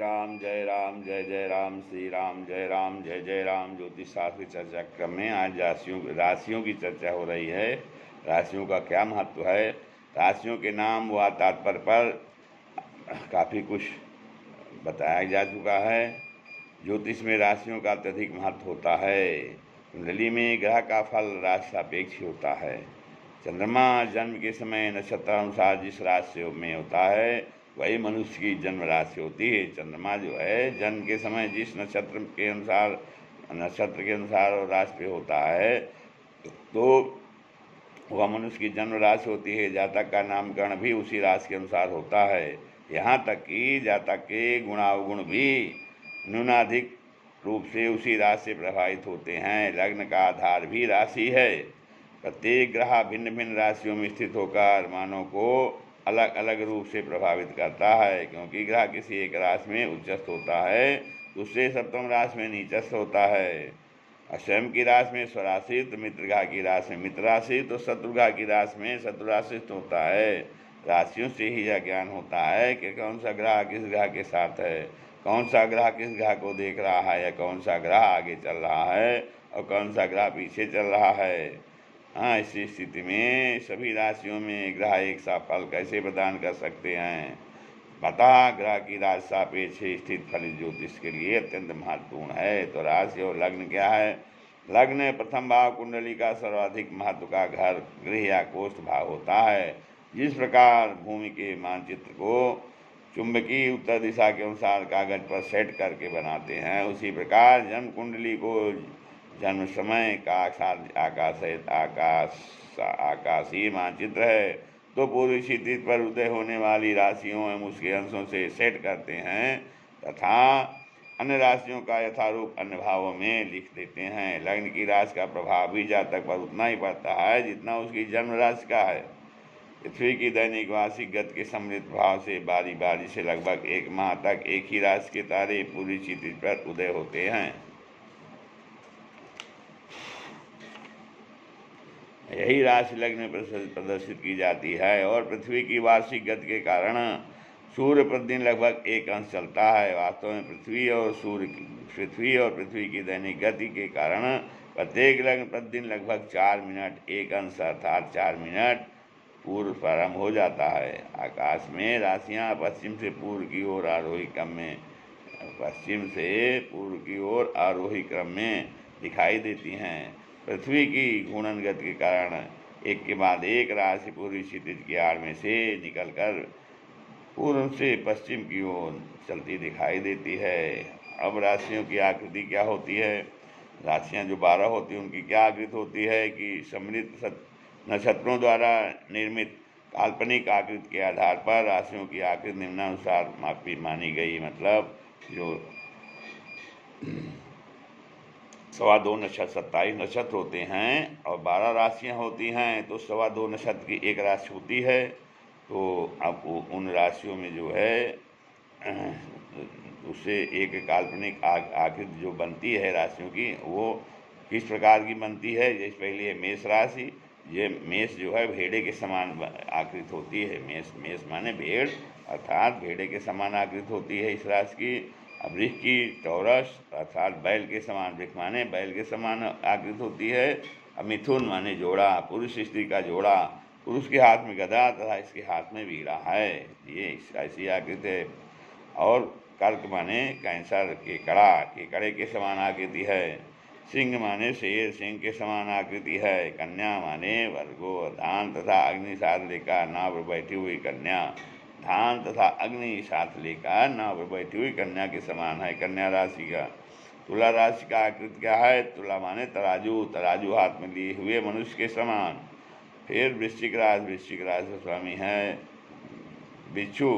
राम जय जय राम श्री राम जय राम जय जय राम। ज्योतिष शास्त्र की चर्चा क्रम में आज राशियों की चर्चा हो रही है। राशियों का क्या महत्व है, राशियों के नाम व तात्पर्य पर काफ़ी कुछ बताया जा चुका है। ज्योतिष में राशियों का अत्यधिक महत्व होता है। कुंडली में ग्रह का फल राशि सापेक्ष होता है। चंद्रमा जन्म के समय नक्षत्र अनुसार जिस राशि में होता है वही मनुष्य की जन्म राशि होती है। चंद्रमा जो है जन्म के समय जिस नक्षत्र के अनुसार और राशि पे होता है तो वह मनुष्य की जन्म राशि होती है। जातक का नामकरण भी उसी राशि के अनुसार होता है। यहाँ तक कि जातक के गुणावगुण भी न्यूनाधिक रूप से उसी राशि से प्रभावित होते हैं। लग्न का आधार भी राशि है। प्रत्येक ग्रह भिन्न भिन्न राशियों में स्थित होकर मानव को अलग अलग रूप से प्रभावित करता है। क्योंकि ग्रह किसी एक राशि में उच्चस्थ होता है तो उससे सप्तम राशि में नीचस्थ होता है। स्वयं की राशि में स्वराशि तो मित्र ग्रह की राशि में मित्र राशि तो शत्रु ग्रह की राशि में शत्रु राशि होता है। राशियों से ही यह ज्ञान होता है कि कौन सा ग्रह किस ग्रह के साथ है, कौन सा ग्रह किस ग्रह को देख रहा है, या कौन सा ग्रह आगे चल रहा है और कौन सा ग्रह पीछे चल रहा है। हाँ, इसी स्थिति में सभी राशियों में ग्रह एक सा फल कैसे प्रदान कर सकते हैं। अतः ग्रह की राशि सापेक्ष स्थित फलित ज्योतिष के लिए अत्यंत महत्वपूर्ण है। तो राशि और लग्न क्या है। लग्न प्रथम भाव कुंडली का सर्वाधिक महत्व का घर, गृह या कोष्ठ भाव होता है। जिस प्रकार भूमि के मानचित्र को चुंबकीय उत्तर दिशा के अनुसार कागज पर सेट करके बनाते हैं, उसी प्रकार जन्म कुंडली को जन्म समय का आकाशीय मानचित्र है। तो पूर्वी क्षितिज पर उदय होने वाली राशियों एवं उसके अंशों से सेट करते हैं तथा अन्य राशियों का यथारूप अन्य भावों में लिख देते हैं। लग्न की राशि का प्रभाव भी जातक पर उतना ही पड़ता है जितना उसकी जन्म राशि का है। पृथ्वी की दैनिक वार्षिक गति के सम्मिलित प्रभाव से बारी बारी से लगभग एक माह तक एक ही राशि के तारे पूर्वी क्षितिज पर उदय होते हैं। यही राशि लग्न में प्रदर्शित की जाती है और पृथ्वी की वार्षिक गति के कारण सूर्य प्रतिदिन लगभग एक अंश चलता है। वास्तव में पृथ्वी और पृथ्वी की दैनिक गति के कारण प्रत्येक लग्न प्रतिदिन लगभग 4 मिनट एक अंश अर्थात 4 मिनट पूर्व प्रारंभ हो जाता है। आकाश में राशियाँ पश्चिम से पूर्व की ओर आरोही क्रम में दिखाई देती हैं। पृथ्वी की घूर्णन गति के कारण एक के बाद एक राशि पूर्वी क्षितिज की आड़ में से निकलकर पूर्व से पश्चिम की ओर चलती दिखाई देती है। अब राशियों की आकृति क्या होती है। राशियां जो 12 होती हैं उनकी क्या आकृति होती है कि सम्मिलित नक्षत्रों द्वारा निर्मित काल्पनिक आकृति के आधार पर राशियों की आकृति निम्नानुसार मानी गई। मतलब जो 2.25 नक्षत्र 27 नक्षत्र होते हैं और 12 राशियां होती हैं तो 2.25 नक्षत्र की एक राशि होती है। तो आपको उन राशियों में जो है उससे एक काल्पनिक आकृति जो बनती है राशियों की वो किस प्रकार की बनती है। जैसे पहले है मेष राशि। ये मेष जो है भेड़े के समान आकृति होती है। मेष माने भेड़ अर्थात भेड़े के समान आकृति होती है इस राशि की। अब वृष की टॉरस अर्थात बैल के समान, वृष माने बैल के समान आकृति होती है। अब मिथुन माने जोड़ा, पुरुष स्त्री का जोड़ा, पुरुष के हाथ में गदा तथा इसके हाथ में वीणा है, ये ऐसी आकृति है। और कर्क माने कैंसर के कड़े के समान आकृति है। सिंह माने शेर, सिंह के समान आकृति है। कन्या माने वर्गो, धान तथा अग्नि साथ लेकर नाव पर बैठी हुई कन्या, धान तथा अग्नि साथ लेकर नाव पर बैठी हुई कन्या के समान है कन्या राशि का। तुला राशि का आकृति क्या है। तुला माने तराजू हाथ में लिए हुए मनुष्य के समान। फिर वृश्चिक राशि स्वामी है बिच्छू,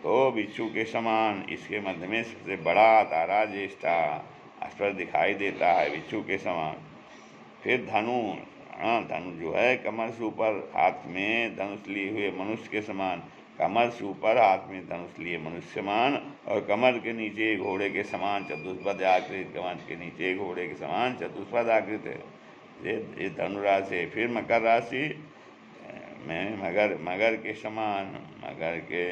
तो बिच्छू के समान। इसके मध्य में सबसे बड़ा तारा ज्येष्ठा स्पर दिखाई देता है बिच्छू के समान। फिर धनु जो है कमर से ऊपर हाथ में धनुष लिए हुए मनुष्य के समान, कमर से ऊपर हाथ में धनुष लिए मनुष्य समान और कमर के नीचे घोड़े के समान चतुष्पद आकृत, कमर के नीचे घोड़े के समान चतुष्पद आकृत है। ये धनु राशि है। फिर मकर राशि में मगर के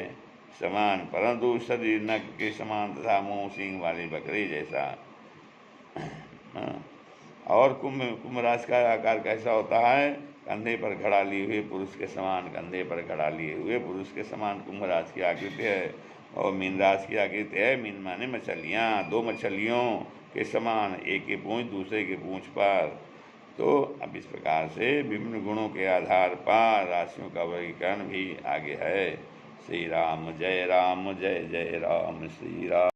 समान, परंतु शरीर नख के समान तथा मुंह सींग वाले बकरे जैसा। और कुंभ राशि का आकार कैसा होता है? कंधे पर घड़ा लिए हुए पुरुष के समान, कंधे पर घड़ा लिए हुए पुरुष के समान कुंभ राशि की आकृति है। और मीन राशि की आकृति है, मीन माने मछलियाँ, दो मछलियों के समान, एक की पूँछ दूसरे की पूँछ पर। तो अब इस प्रकार से विभिन्न गुणों के आधार पर राशियों का वर्गीकरण भी आगे है। श्री राम जय जय राम, श्री राम।